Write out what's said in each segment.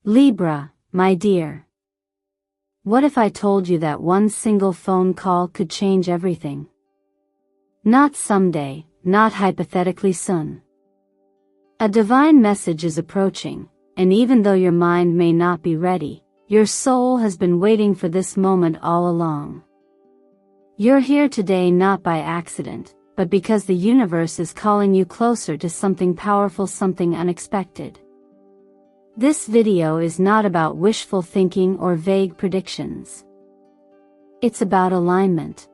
Libra, my dear. What if I told you that one single phone call could change everything? Not someday, not hypothetically soon. A divine message is approaching, and even though your mind may not be ready, your soul has been waiting for this moment all along. You're here today not by accident, but because the universe is calling you closer to something powerful, something unexpected. This video is not about wishful thinking or vague predictions. It's about alignment.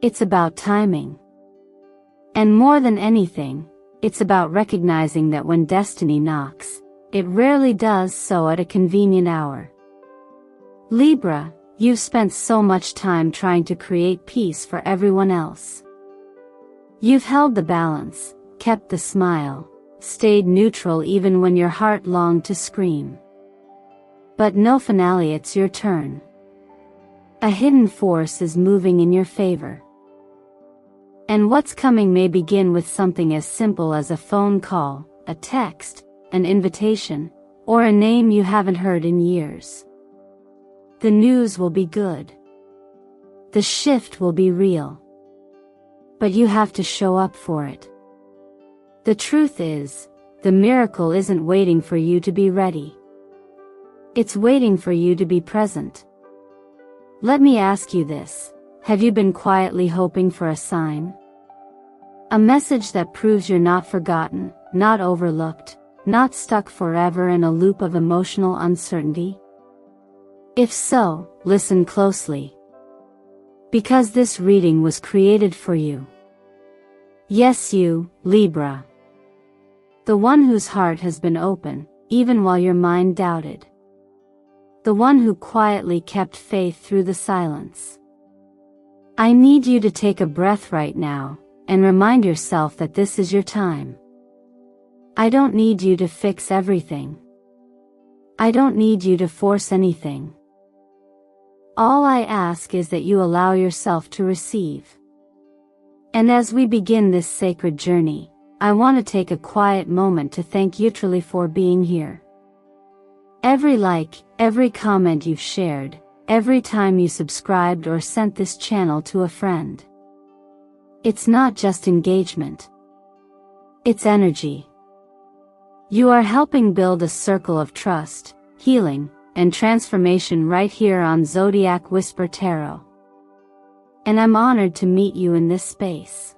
It's about timing. And more than anything, it's about recognizing that when destiny knocks, it rarely does so at a convenient hour. Libra, you've spent so much time trying to create peace for everyone else. You've held the balance, kept the smile, stayed neutral even when your heart longed to scream. But no finale, it's your turn. A hidden force is moving in your favor. And what's coming may begin with something as simple as a phone call, a text, an invitation, or a name you haven't heard in years. The news will be good. The shift will be real. But you have to show up for it. The truth is, the miracle isn't waiting for you to be ready. It's waiting for you to be present. Let me ask you this. Have you been quietly hoping for a sign? A message that proves you're not forgotten, not overlooked, not stuck forever in a loop of emotional uncertainty? If so, listen closely. Because this reading was created for you. Yes, you, Libra. The one whose heart has been open, even while your mind doubted. The one who quietly kept faith through the silence. I need you to take a breath right now, and remind yourself that this is your time. I don't need you to fix everything. I don't need you to force anything. All I ask is that you allow yourself to receive. And as we begin this sacred journey, I want to take a quiet moment to thank you truly for being here. Every like, every comment you've shared, every time you subscribed or sent this channel to a friend. It's not just engagement. It's energy. You are helping build a circle of trust, healing, and transformation right here on Zodiac Whisper Tarot. And I'm honored to meet you in this space.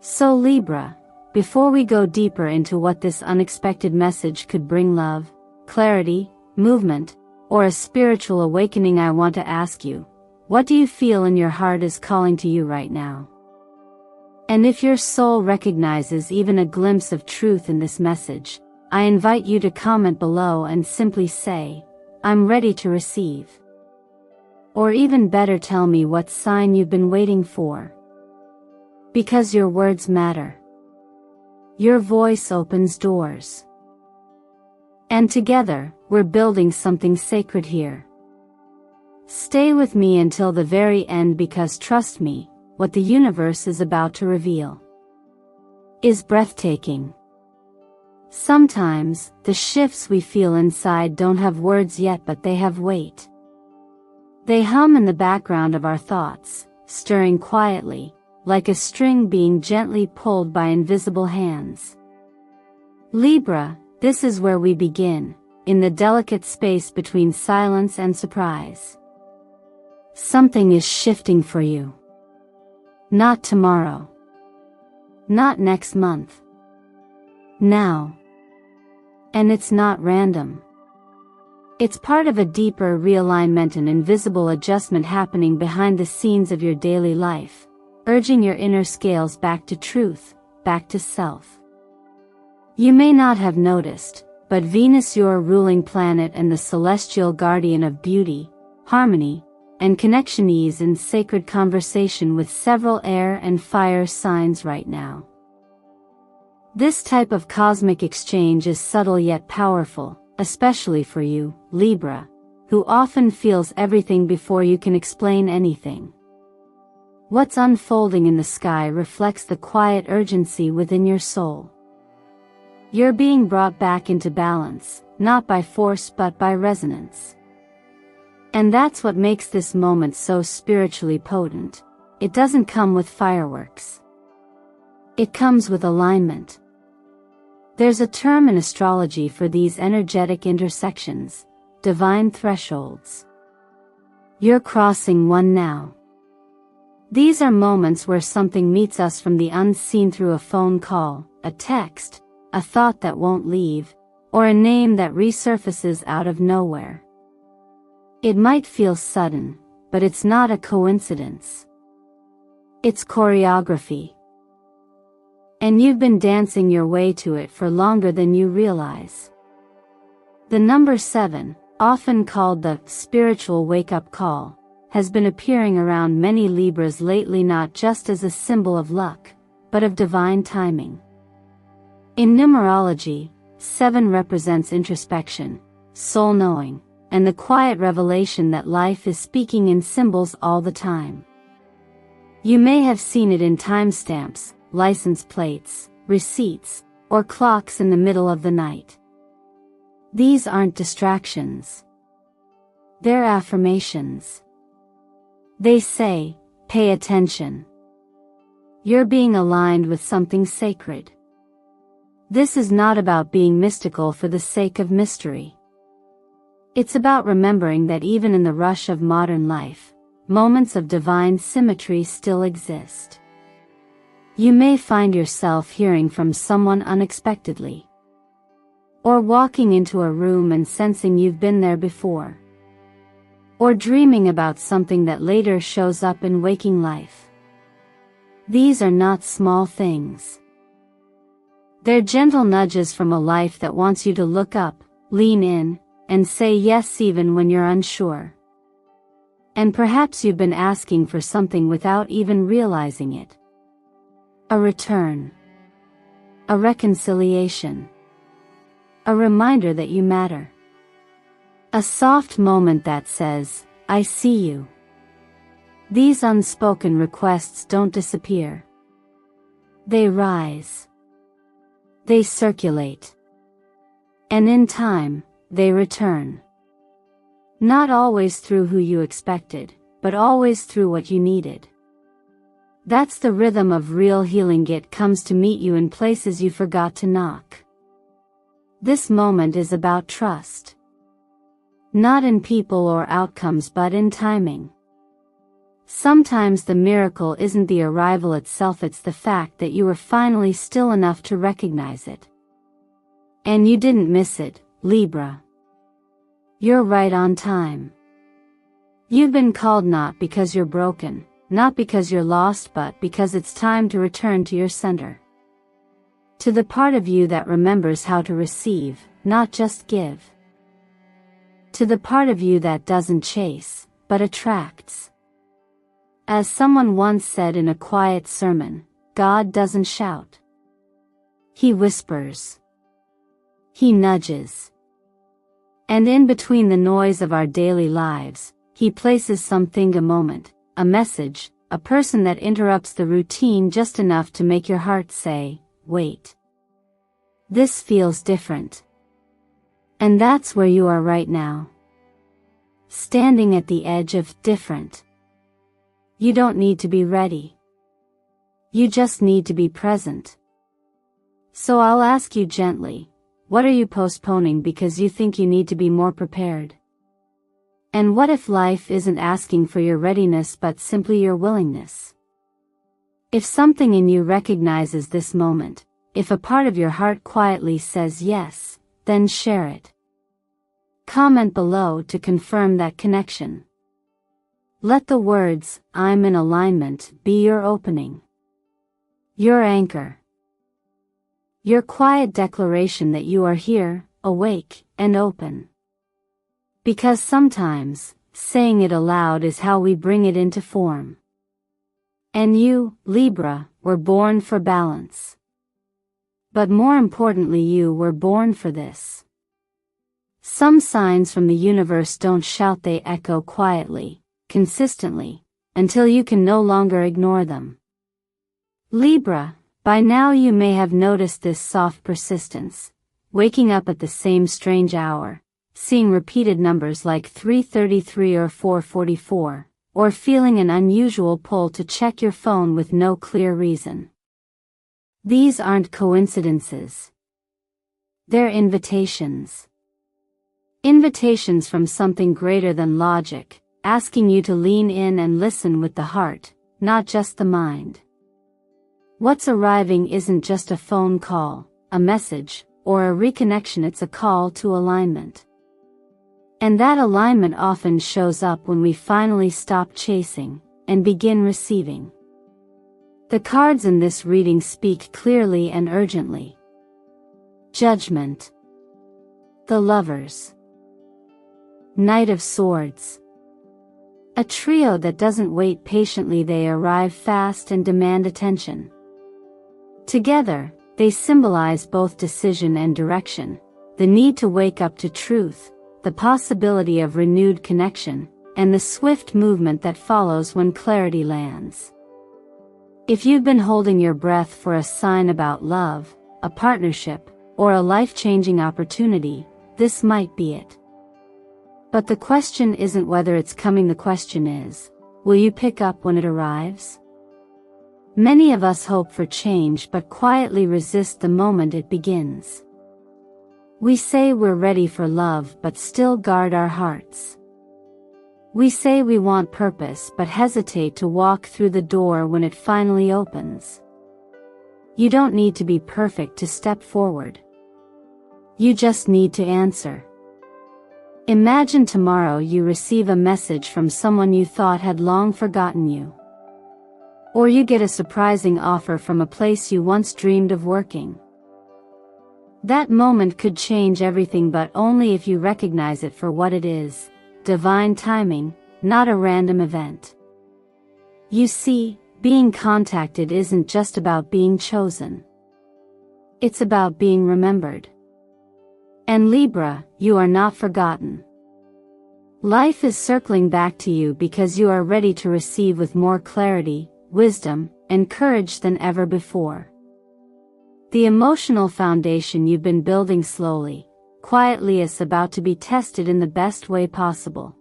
So Libra, before we go deeper into what this unexpected message could bring, love, clarity, movement, or a spiritual awakening, I want to ask you, what do you feel in your heart is calling to you right now? And if your soul recognizes even a glimpse of truth in this message, I invite you to comment below and simply say, I'm ready to receive. Or even better, tell me what sign you've been waiting for. Because your words matter. Your voice opens doors. And together, we're building something sacred here. Stay with me until the very end, because trust me, what the universe is about to reveal is breathtaking. Sometimes, the shifts we feel inside don't have words yet, but they have weight. They hum in the background of our thoughts, stirring quietly, like a string being gently pulled by invisible hands. Libra, this is where we begin, in the delicate space between silence and surprise. Something is shifting for you. Not tomorrow. Not next month. Now. And it's not random. It's part of a deeper realignment, an invisible adjustment happening behind the scenes of your daily life, urging your inner scales back to truth, back to self. You may not have noticed, but Venus, your ruling planet and the celestial guardian of beauty, harmony, and connection, is in sacred conversation with several air and fire signs right now. This type of cosmic exchange is subtle yet powerful, especially for you, Libra, who often feels everything before you can explain anything. What's unfolding in the sky reflects the quiet urgency within your soul. You're being brought back into balance, not by force but by resonance. And that's what makes this moment so spiritually potent. It doesn't come with fireworks. It comes with alignment. There's a term in astrology for these energetic intersections, divine thresholds. You're crossing one now. These are moments where something meets us from the unseen through a phone call, a text, a thought that won't leave, or a name that resurfaces out of nowhere. It might feel sudden, but it's not a coincidence. It's choreography. And you've been dancing your way to it for longer than you realize. The number 7, often called the spiritual wake-up call, has been appearing around many Libras lately, not just as a symbol of luck, but of divine timing. In numerology, 7 represents introspection, soul knowing, and the quiet revelation that life is speaking in symbols all the time. You may have seen it in timestamps, license plates, receipts, or clocks in the middle of the night. These aren't distractions. They're affirmations. They say, pay attention. You're being aligned with something sacred. This is not about being mystical for the sake of mystery. It's about remembering that even in the rush of modern life, moments of divine symmetry still exist. You may find yourself hearing from someone unexpectedly, or walking into a room and sensing you've been there before, or dreaming about something that later shows up in waking life. These are not small things. They're gentle nudges from a life that wants you to look up, lean in, and say yes even when you're unsure. And perhaps you've been asking for something without even realizing it. A return. A reconciliation. A reminder that you matter. A soft moment that says, I see you. These unspoken requests don't disappear. They rise. They circulate. And in time, they return. Not always through who you expected, but always through what you needed. That's the rhythm of real healing. It comes to meet you in places you forgot to knock. This moment is about trust. Not in people or outcomes but in timing. Sometimes the miracle isn't the arrival itself, it's the fact that you were finally still enough to recognize it. And you didn't miss it, Libra. You're right on time. You've been called not because you're broken, not because you're lost, but because it's time to return to your center. To the part of you that remembers how to receive, not just give. To the part of you that doesn't chase, but attracts. As someone once said in a quiet sermon, God doesn't shout. He whispers. He nudges. And in between the noise of our daily lives, he places something, a moment, a message, a person that interrupts the routine just enough to make your heart say, wait. This feels different. And that's where you are right now. Standing at the edge of different. You don't need to be ready. You just need to be present. So I'll ask you gently, what are you postponing because you think you need to be more prepared? And what if life isn't asking for your readiness but simply your willingness? If something in you recognizes this moment, if a part of your heart quietly says yes, then share it. Comment below to confirm that connection. Let the words, I'm in alignment, be your opening. Your anchor. Your quiet declaration that you are here, awake, and open. Because sometimes, saying it aloud is how we bring it into form. And you, Libra, were born for balance. But more importantly, you were born for this. Some signs from the universe don't shout, they echo quietly, consistently, until you can no longer ignore them. Libra, by now you may have noticed this soft persistence, waking up at the same strange hour, seeing repeated numbers like 3:33 or 4:44, or feeling an unusual pull to check your phone with no clear reason. These aren't coincidences. They're invitations. Invitations from something greater than logic, asking you to lean in and listen with the heart, not just the mind. What's arriving isn't just a phone call, a message, or a reconnection, it's a call to alignment. And that alignment often shows up when we finally stop chasing and begin receiving. The cards in this reading speak clearly and urgently. Judgment. The Lovers. Knight of Swords. A trio that doesn't wait patiently, they arrive fast and demand attention. Together, they symbolize both decision and direction, the need to wake up to truth, the possibility of renewed connection, and the swift movement that follows when clarity lands. If you've been holding your breath for a sign about love, a partnership, or a life-changing opportunity, this might be it. But the question isn't whether it's coming, the question is, will you pick up when it arrives? Many of us hope for change but quietly resist the moment it begins. We say we're ready for love but still guard our hearts. We say we want purpose but hesitate to walk through the door when it finally opens. You don't need to be perfect to step forward. You just need to answer. Imagine tomorrow you receive a message from someone you thought had long forgotten you. Or you get a surprising offer from a place you once dreamed of working. That moment could change everything, but only if you recognize it for what it is, divine timing, not a random event. You see, being contacted isn't just about being chosen. It's about being remembered. And Libra, you are not forgotten. Life is circling back to you because you are ready to receive with more clarity, wisdom, and courage than ever before. The emotional foundation you've been building slowly, quietly, is about to be tested in the best way possible.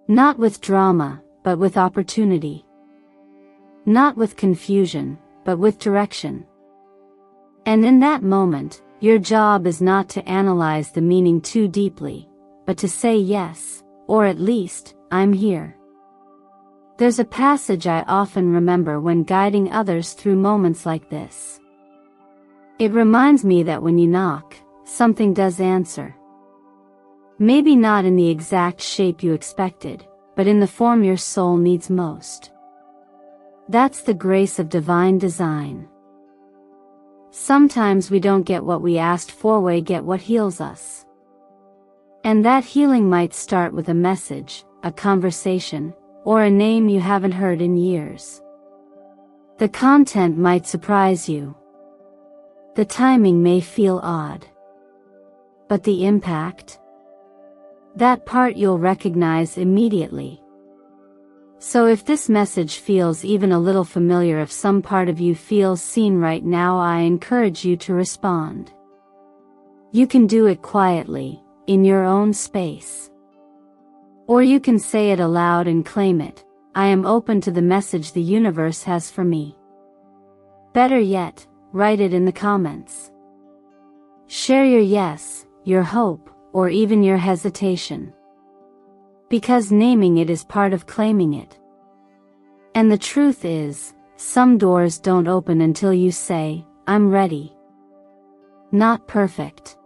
Not with drama, but with opportunity. Not with confusion, but with direction. And in that moment, your job is not to analyze the meaning too deeply, but to say yes, or at least, I'm here. There's a passage I often remember when guiding others through moments like this. It reminds me that when you knock, something does answer. Maybe not in the exact shape you expected, but in the form your soul needs most. That's the grace of divine design. Sometimes we don't get what we asked for, we get what heals us. And that healing might start with a message, a conversation, or a name you haven't heard in years. The content might surprise you. The timing may feel odd. But the impact? That part you'll recognize immediately. So if this message feels even a little familiar, if some part of you feels seen right now, I encourage you to respond. You can do it quietly, in your own space. Or you can say it aloud and claim it. I am open to the message the universe has for me. Better yet, write it in the comments. Share your yes, your hope, or even your hesitation. Because naming it is part of claiming it. And the truth is, some doors don't open until you say, I'm ready. Not perfect.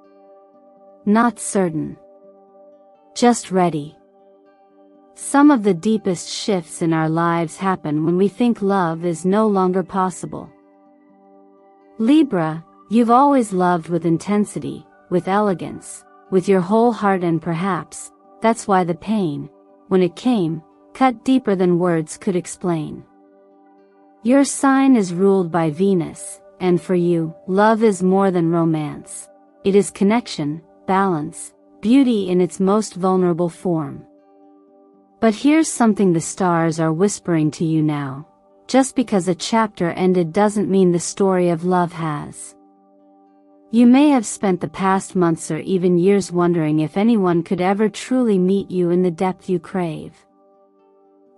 Not certain. Just ready. Some of the deepest shifts in our lives happen when we think love is no longer possible. Libra, you've always loved with intensity, with elegance, with your whole heart, and perhaps, that's why the pain, when it came, cut deeper than words could explain. Your sign is ruled by Venus, and for you, love is more than romance. It is connection, balance, beauty in its most vulnerable form. But here's something the stars are whispering to you now. Just because a chapter ended doesn't mean the story of love has. You may have spent the past months or even years wondering if anyone could ever truly meet you in the depth you crave.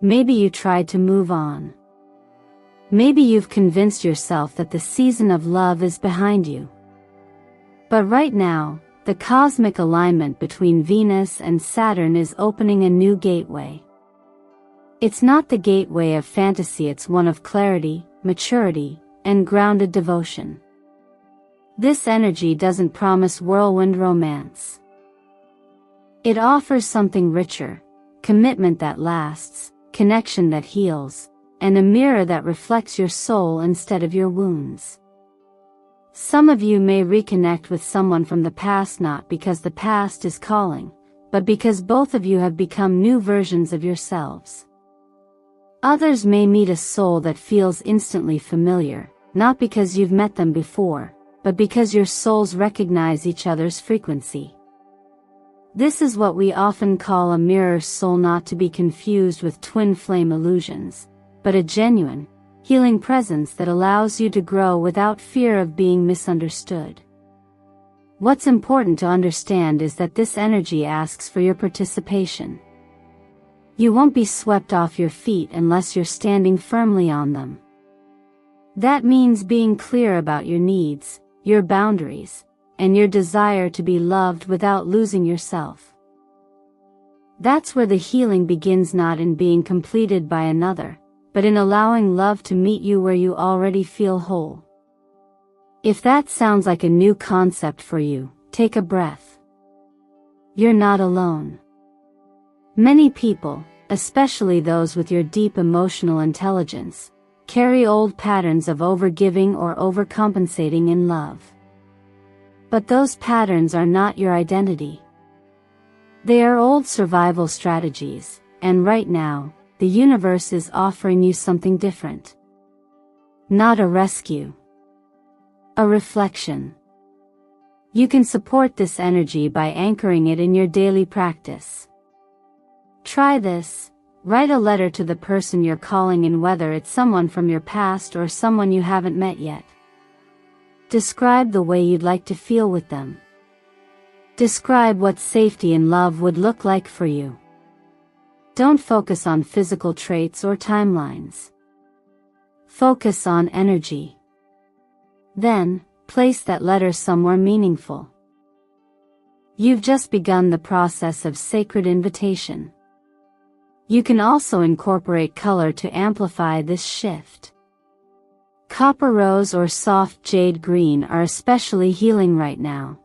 Maybe you tried to move on. Maybe you've convinced yourself that the season of love is behind you. But right now, the cosmic alignment between Venus and Saturn is opening a new gateway. It's not the gateway of fantasy, it's one of clarity, maturity, and grounded devotion. This energy doesn't promise whirlwind romance. It offers something richer, commitment that lasts, connection that heals, and a mirror that reflects your soul instead of your wounds. Some of you may reconnect with someone from the past not because the past is calling, but because both of you have become new versions of yourselves. Others may meet a soul that feels instantly familiar, not because you've met them before, but because your souls recognize each other's frequency. This is what we often call a mirror soul, not to be confused with twin flame illusions, but a genuine, healing presence that allows you to grow without fear of being misunderstood. What's important to understand is that this energy asks for your participation. You won't be swept off your feet unless you're standing firmly on them. That means being clear about your needs, your boundaries, and your desire to be loved without losing yourself. That's where the healing begins, not in being completed by another, but in allowing love to meet you where you already feel whole. If that sounds like a new concept for you, take a breath. You're not alone. Many people, especially those with your deep emotional intelligence, carry old patterns of overgiving or overcompensating in love. But those patterns are not your identity. They are old survival strategies, and right now, the universe is offering you something different. Not a rescue. A reflection. You can support this energy by anchoring it in your daily practice. Try this. Write a letter to the person you're calling in, whether it's someone from your past or someone you haven't met yet. Describe the way you'd like to feel with them. Describe what safety and love would look like for you. Don't focus on physical traits or timelines. Focus on energy. Then, place that letter somewhere meaningful. You've just begun the process of sacred invitation. You can also incorporate color to amplify this shift. Copper rose or soft jade green are especially healing right now.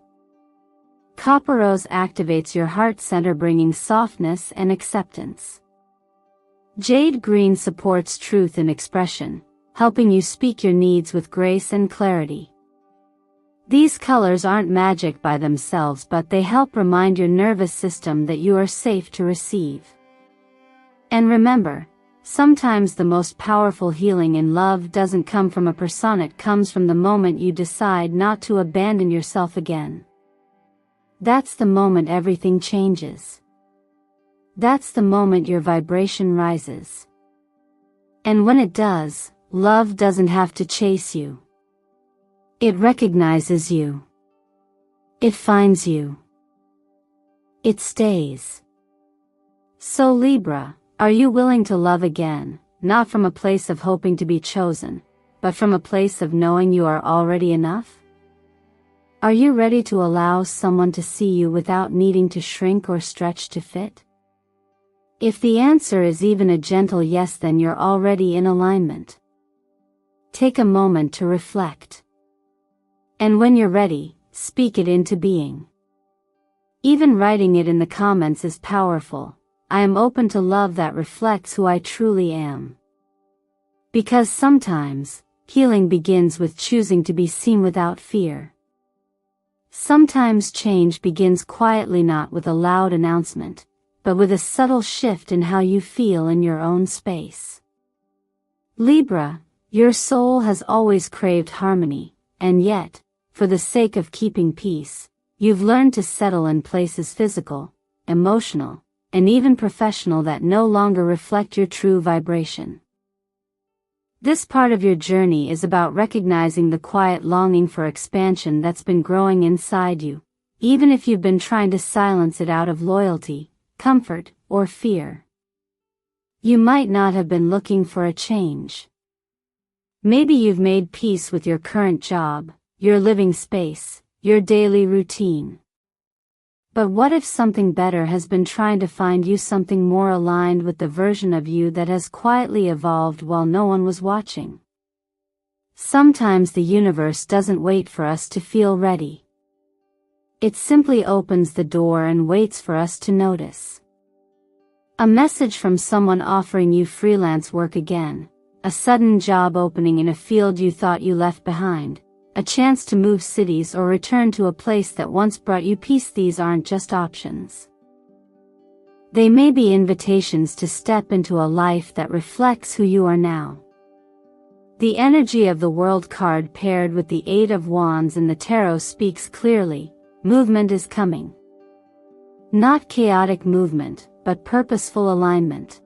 Copper rose activates your heart center, bringing softness and acceptance. Jade green supports truth and expression, helping you speak your needs with grace and clarity. These colors aren't magic by themselves, but they help remind your nervous system that you are safe to receive. And remember, sometimes the most powerful healing in love doesn't come from a persona, it comes from the moment you decide not to abandon yourself again. That's the moment everything changes. That's the moment your vibration rises. And when it does, love doesn't have to chase you. It recognizes you. It finds you. It stays. So Libra, are you willing to love again, not from a place of hoping to be chosen, but from a place of knowing you are already enough? Are you ready to allow someone to see you without needing to shrink or stretch to fit? If the answer is even a gentle yes, then you're already in alignment. Take a moment to reflect. And when you're ready, speak it into being. Even writing it in the comments is powerful. I am open to love that reflects who I truly am. Because sometimes, healing begins with choosing to be seen without fear. Sometimes change begins quietly, not with a loud announcement, but with a subtle shift in how you feel in your own space. Libra, your soul has always craved harmony, and yet, for the sake of keeping peace, you've learned to settle in places physical, emotional, and even professional that no longer reflect your true vibration. This part of your journey is about recognizing the quiet longing for expansion that's been growing inside you, even if you've been trying to silence it out of loyalty, comfort, or fear. You might not have been looking for a change. Maybe you've made peace with your current job, your living space, your daily routine. But what if something better has been trying to find you, something more aligned with the version of you that has quietly evolved while no one was watching? Sometimes the universe doesn't wait for us to feel ready. It simply opens the door and waits for us to notice. A message from someone offering you freelance work again, a sudden job opening in a field you thought you left behind, a chance to move cities or return to a place that once brought you peace. These aren't just options. They may be invitations to step into a life that reflects who you are now. The energy of the World card paired with the Eight of Wands in the tarot speaks clearly. Movement is coming. Not chaotic movement, but purposeful alignment.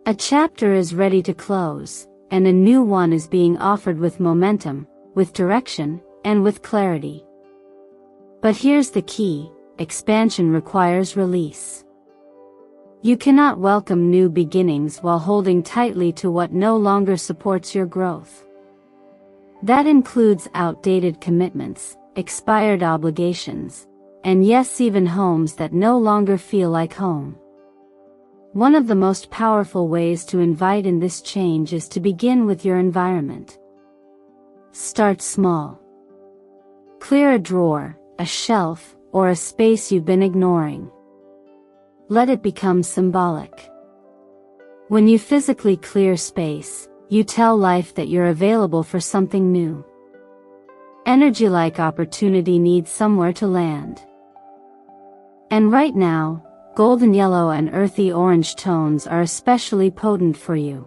A chapter is ready to close, and a new one is being offered with momentum, with direction, and with clarity. But here's the key: expansion requires release. You cannot welcome new beginnings while holding tightly to what no longer supports your growth. That includes outdated commitments, expired obligations, and yes, even homes that no longer feel like home. One of the most powerful ways to invite in this change is to begin with your environment. Start small. Clear a drawer, a shelf, or a space you've been ignoring. Let it become symbolic. When you physically clear space, you tell life that you're available for something new. Energy like opportunity needs somewhere to land. And right now, golden yellow and earthy orange tones are especially potent for you.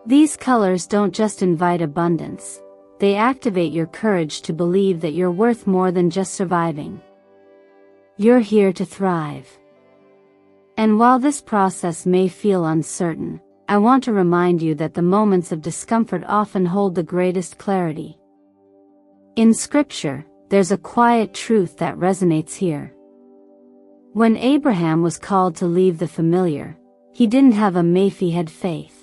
These colors don't just invite abundance, they activate your courage to believe that you're worth more than just surviving. You're here to thrive. And while this process may feel uncertain, I want to remind you that the moments of discomfort often hold the greatest clarity. In scripture, there's a quiet truth that resonates here. When Abraham was called to leave the familiar, he didn't have a maybe, he had faith.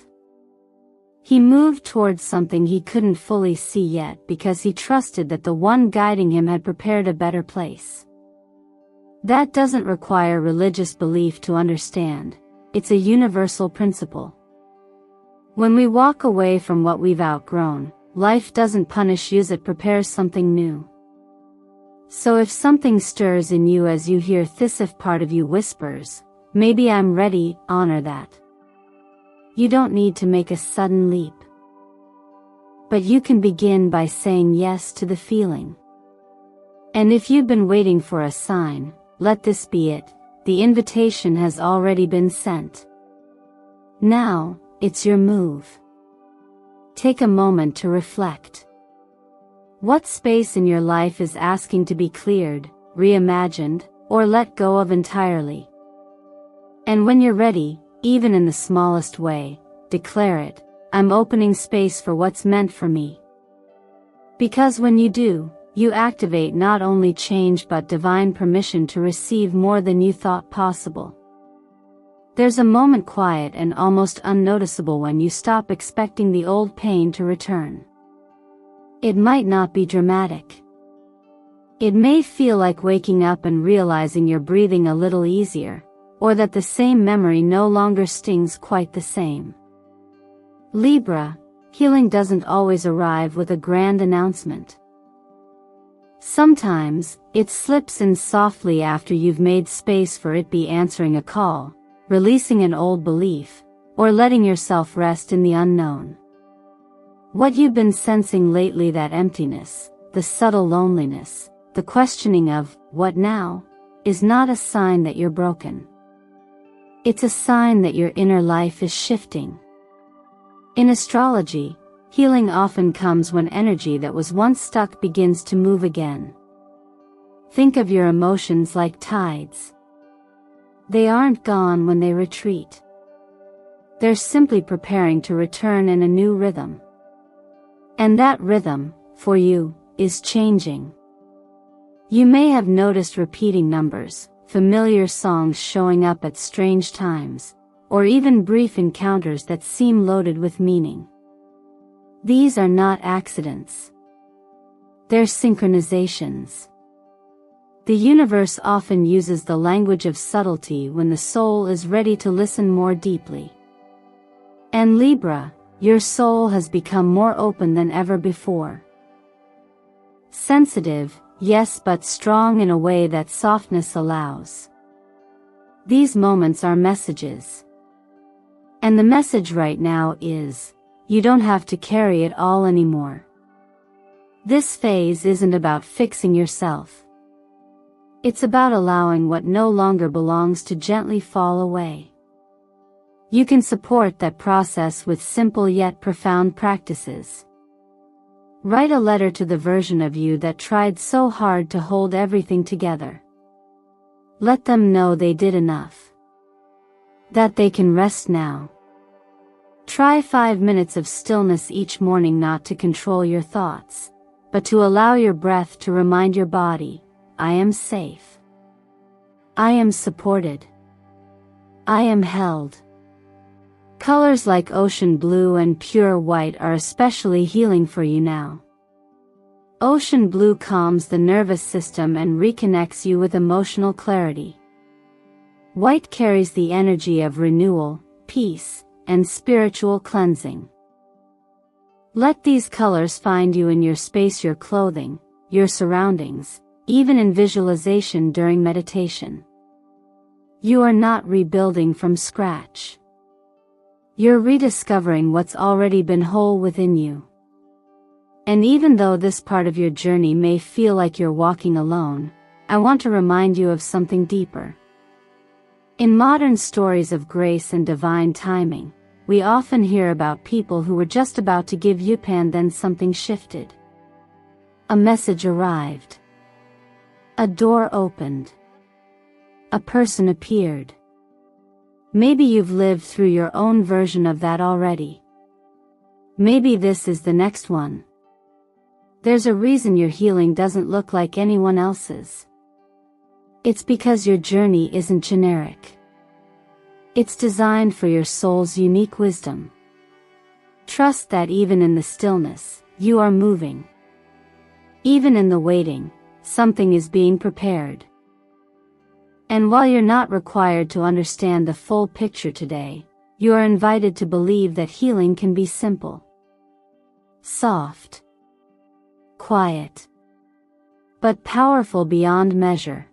He moved towards something he couldn't fully see yet because he trusted that the one guiding him had prepared a better place. That doesn't require religious belief to understand, it's a universal principle. When we walk away from what we've outgrown, life doesn't punish you, it prepares something new. So if something stirs in you as you hear this, if part of you whispers, maybe I'm ready, honor that. You don't need to make a sudden leap. But you can begin by saying yes to the feeling. And if you've been waiting for a sign, let this be it. The invitation has already been sent. Now, it's your move. Take a moment to reflect. What space in your life is asking to be cleared, reimagined, or let go of entirely? And when you're ready, even in the smallest way, declare it: I'm opening space for what's meant for me. Because when you do, you activate not only change but divine permission to receive more than you thought possible. There's a moment quiet and almost unnoticeable when you stop expecting the old pain to return. It might not be dramatic. It may feel like waking up and realizing you're breathing a little easier, or that the same memory no longer stings quite the same. Libra, healing doesn't always arrive with a grand announcement. Sometimes, it slips in softly after you've made space for it, be answering a call, releasing an old belief, or letting yourself rest in the unknown. What you've been sensing lately, that emptiness, the subtle loneliness, the questioning of, what now, is not a sign that you're broken. It's a sign that your inner life is shifting. In astrology, healing often comes when energy that was once stuck begins to move again. Think of your emotions like tides. They aren't gone when they retreat. they're simply preparing to return in a new rhythm. And that rhythm, for you, is changing. You may have noticed repeating numbers, familiar songs showing up at strange times, or even brief encounters that seem loaded with meaning. These are not accidents. They're synchronizations. The universe often uses the language of subtlety when the soul is ready to listen more deeply. And Libra, your soul has become more open than ever before. Sensitive, yes, but strong in a way that softness allows. These moments are messages. And the message right now is, you don't have to carry it all anymore. This phase isn't about fixing yourself. It's about allowing what no longer belongs to gently fall away. You can support that process with simple yet profound practices. Write a letter to the version of you that tried so hard to hold everything together. Let them know they did enough. That they can rest now. Try 5 minutes of stillness each morning, not to control your thoughts, but to allow your breath to remind your body, I am safe. I am supported. I am held. Colors like ocean blue and pure white are especially healing for you now. Ocean blue calms the nervous system and reconnects you with emotional clarity. White carries the energy of renewal, peace, and spiritual cleansing. Let these colors find you in your space, your clothing, your surroundings, even in visualization during meditation. You are not rebuilding from scratch. You're rediscovering what's already been whole within you. And even though this part of your journey may feel like you're walking alone, I want to remind you of something deeper. In modern stories of grace and divine timing, we often hear about people who were just about to give up and then something shifted. A message arrived. A door opened. A person appeared. Maybe you've lived through your own version of that already. Maybe this is the next one. There's a reason your healing doesn't look like anyone else's. It's because your journey isn't generic. It's designed for your soul's unique wisdom. Trust that even in the stillness, you are moving. Even in the waiting, something is being prepared. And while you're not required to understand the full picture today, you are invited to believe that healing can be simple. Soft. Quiet. But powerful beyond measure.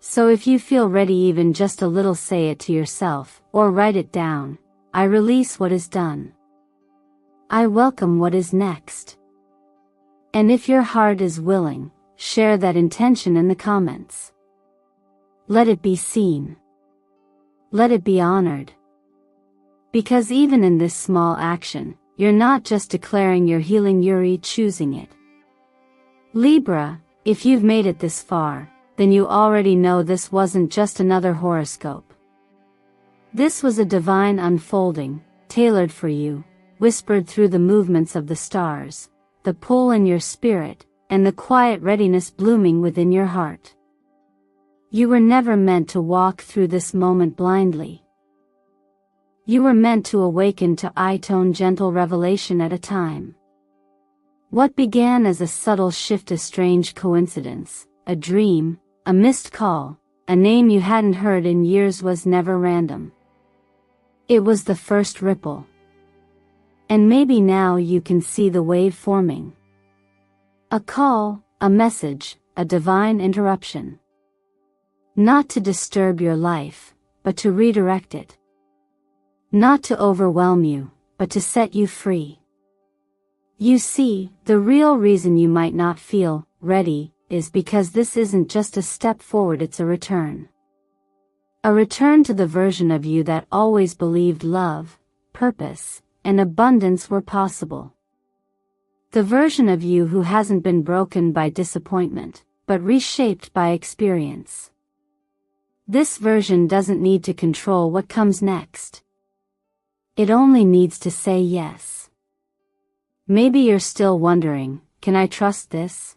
So if you feel ready, even just a little, say it to yourself, or write it down. I release what is done. I welcome what is next. And if your heart is willing, share that intention in the comments. Let it be seen. Let it be honored. Because even in this small action, you're not just declaring your healing, you're choosing it. Libra, if you've made it this far, then you already know this wasn't just another horoscope. This was a divine unfolding, tailored for you, whispered through the movements of the stars, the pull in your spirit, and the quiet readiness blooming within your heart. You were never meant to walk through this moment blindly. You were meant to awaken to I-tone, gentle revelation at a time. What began as a subtle shift, a strange coincidence, a dream, a missed call, a name you hadn't heard in years, was never random. It was the first ripple. And maybe now you can see the wave forming. A call, a message, a divine interruption. Not to disturb your life, but to redirect it. Not to overwhelm you, but to set you free. You see, the real reason you might not feel ready is because this isn't just a step forward, it's a return. A return to the version of you that always believed love, purpose, and abundance were possible. The version of you who hasn't been broken by disappointment, but reshaped by experience. This version doesn't need to control what comes next. It only needs to say yes. Maybe you're still wondering, can I trust this?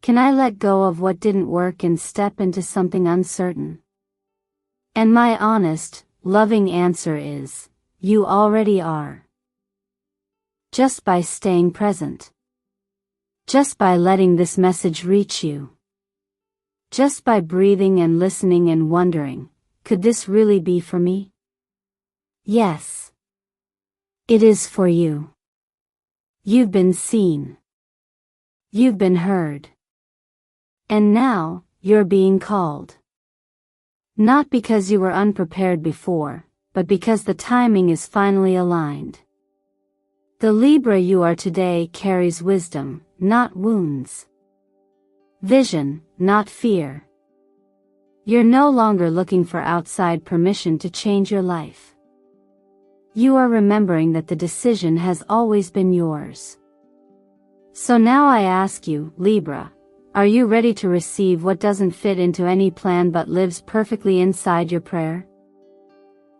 Can I let go of what didn't work and step into something uncertain? And my honest, loving answer is, you already are. Just by staying present. Just by letting this message reach you. Just by breathing and listening and wondering, could this really be for me? Yes. It is for you. You've been seen. You've been heard. And now, you're being called. Not because you were unprepared before, but because the timing is finally aligned. The Libra you are today carries wisdom, not wounds. Vision, not fear. You're no longer looking for outside permission to change your life. You are remembering that the decision has always been yours. So now I ask you, Libra, are you ready to receive what doesn't fit into any plan but lives perfectly inside your prayer?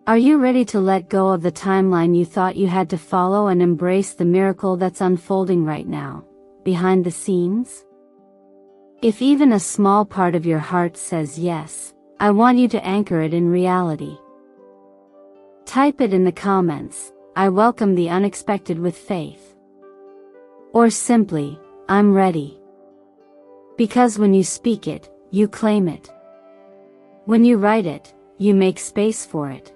Are you ready to let go of the timeline you thought you had to follow and embrace the miracle that's unfolding right now, behind the scenes? If even a small part of your heart says yes, I want you to anchor it in reality. Type it in the comments, I welcome the unexpected with faith. Or simply, I'm ready. Because when you speak it, you claim it. When you write it, you make space for it.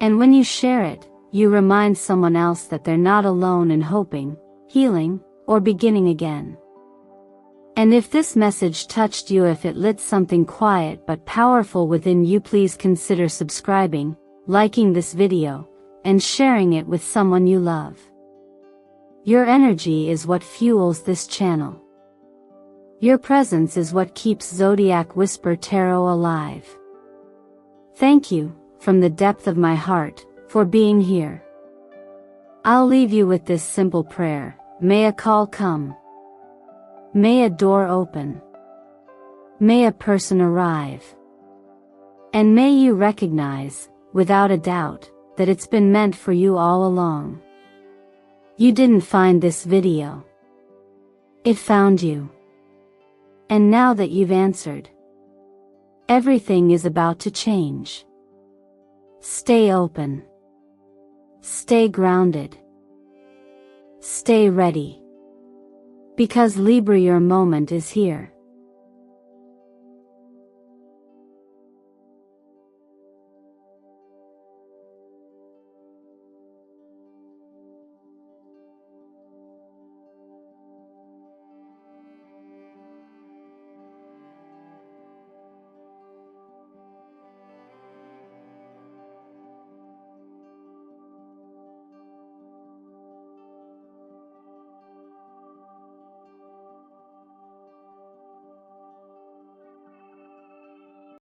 And when you share it, you remind someone else that they're not alone in hoping, healing, or beginning again. And if this message touched you, if it lit something quiet but powerful within you, please consider subscribing, liking this video, and sharing it with someone you love. Your energy is what fuels this channel. Your presence is what keeps Zodiac Whisper Tarot alive. Thank you, from the depth of my heart, for being here. I'll leave you with this simple prayer, may a call come. May a door open. May a person arrive. And may you recognize, without a doubt, that it's been meant for you all along. You didn't find this video. It found you. And now that you've answered, everything is about to change. Stay open. Stay grounded. Stay ready. Because Libra, your moment is here.